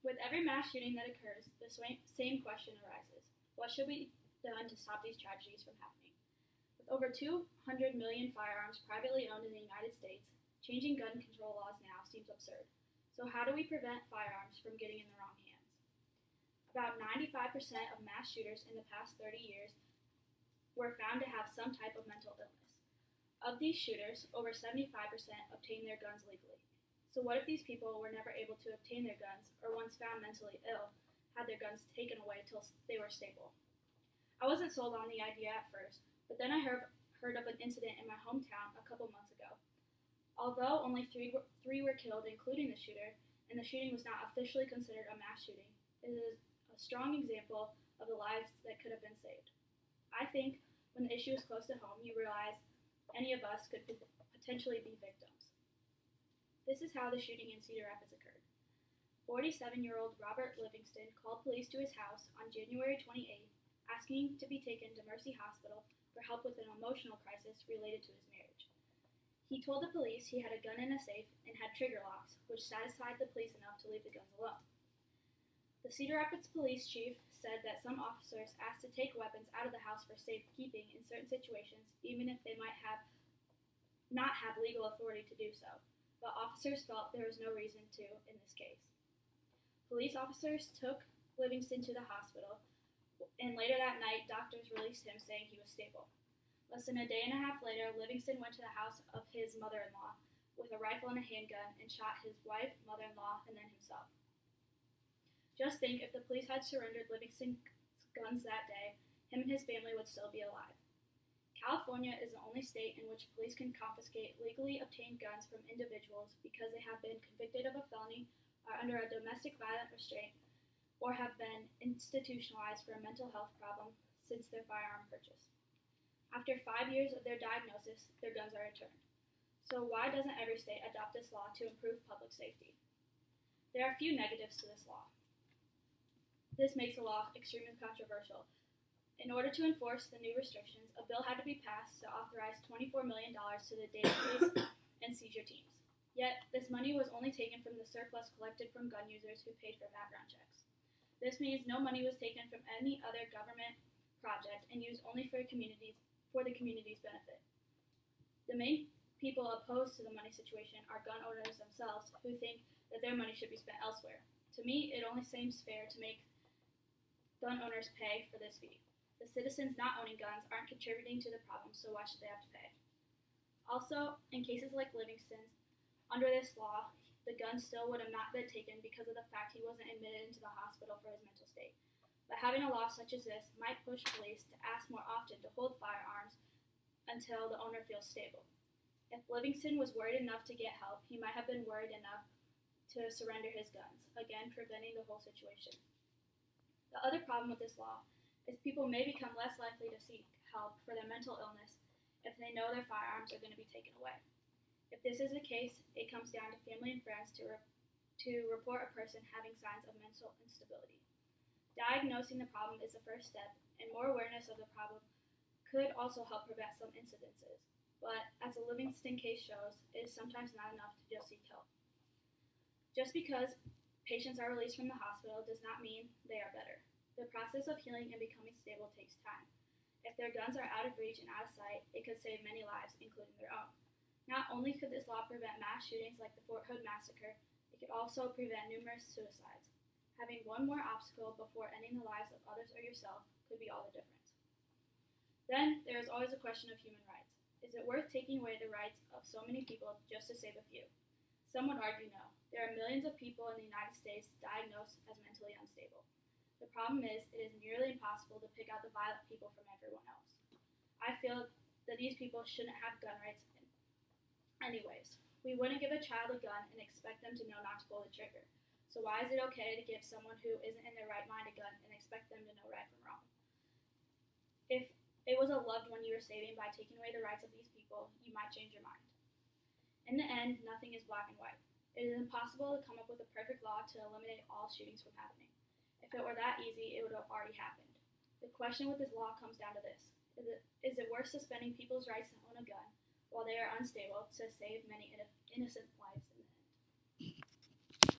With every mass shooting that occurs, the same question arises. What should be done to stop these tragedies from happening? With over 200 million firearms privately owned in the United States, changing gun control laws now seems absurd. So how do we prevent firearms from getting in the wrong hands? About 95% of mass shooters in the past 30 years were found to have some type of mental illness. Of these shooters, over 75% obtained their guns legally. So what if these people were never able to obtain their guns, or once found mentally ill, had their guns taken away till they were stable? I wasn't sold on the idea at first, but then I heard of an incident in my hometown a couple months ago. Although only three were killed, including the shooter, and the shooting was not officially considered a mass shooting, it is a strong example of the lives that could have been saved. I think when the issue is close to home, you realize any of us could potentially be victims. This is how the shooting in Cedar Rapids occurred. 47-year-old Robert Livingston called police to his house on January 28th, asking to be taken to Mercy Hospital for help with an emotional crisis related to his marriage. He told the police he had a gun in a safe and had trigger locks, which satisfied the police enough to leave the guns alone. The Cedar Rapids police chief said that some officers asked to take weapons out of the house for safekeeping in certain situations, even if they might not have legal authority to do so, but officers felt there was no reason to in this case. Police officers took Livingston to the hospital, and later that night, doctors released him saying he was stable. Less than a day and a half later, Livingston went to the house of his mother-in-law with a rifle and a handgun and shot his wife, mother-in-law, and then himself. Just think, if the police had surrendered Livingston's guns that day, him and his family would still be alive. California is the only state in which police can confiscate legally obtained guns from individuals because they have been convicted of a felony, are under a domestic violent restraint, or have been institutionalized for a mental health problem since their firearm purchase. After 5 years of their diagnosis, their guns are returned. So why doesn't every state adopt this law to improve public safety? There are a few negatives to this law. This makes the law extremely controversial. In order to enforce the new restrictions, a bill had to be passed to authorize $24 million to the database and seizure teams. Yet, this money was only taken from the surplus collected from gun users who paid for background checks. This means no money was taken from any other government project and used only for the community's benefit. The main people opposed to the money situation are gun owners themselves, who think that their money should be spent elsewhere. To me, it only seems fair to make gun owners pay for this fee. The citizens not owning guns aren't contributing to the problem, so why should they have to pay? Also, in cases like Livingston's, under this law, the gun still would have not been taken because of the fact he wasn't admitted into the hospital for his mental state. But having a law such as this might push police to ask more often to hold firearms until the owner feels stable. If Livingston was worried enough to get help, he might have been worried enough to surrender his guns, again preventing the whole situation. The other problem with this law is people may become less likely to seek help for their mental illness if they know their firearms are going to be taken away. If this is the case, it comes down to family and friends to report a person having signs of mental instability. Diagnosing the problem is the first step, and more awareness of the problem could also help prevent some incidences. But as the Livingston case shows, it is sometimes not enough to just seek help. Just because patients are released from the hospital does not mean they are better. The process of healing and becoming stable takes time. If their guns are out of reach and out of sight, it could save many lives, including their own. Not only could this law prevent mass shootings like the Fort Hood massacre, it could also prevent numerous suicides. Having one more obstacle before ending the lives of others or yourself could be all the difference. Then, there is always a question of human rights. Is it worth taking away the rights of so many people just to save a few? Some would argue no. There are millions of people in the United States diagnosed as mentally unstable. The problem is, it is nearly impossible to pick out the violent people from everyone else. I feel that these people shouldn't have gun rights anyways. We wouldn't give a child a gun and expect them to know not to pull the trigger. So why is it okay to give someone who isn't in their right mind a gun and expect them to know right from wrong? If it was a loved one you were saving by taking away the rights of these people, you might change your mind. In the end, nothing is black and white. It is impossible to come up with a perfect law to eliminate all shootings from happening. If it were that easy, it would have already happened. The question with this law comes down to this. Is it worth suspending people's rights to own a gun while they are unstable to save many innocent lives?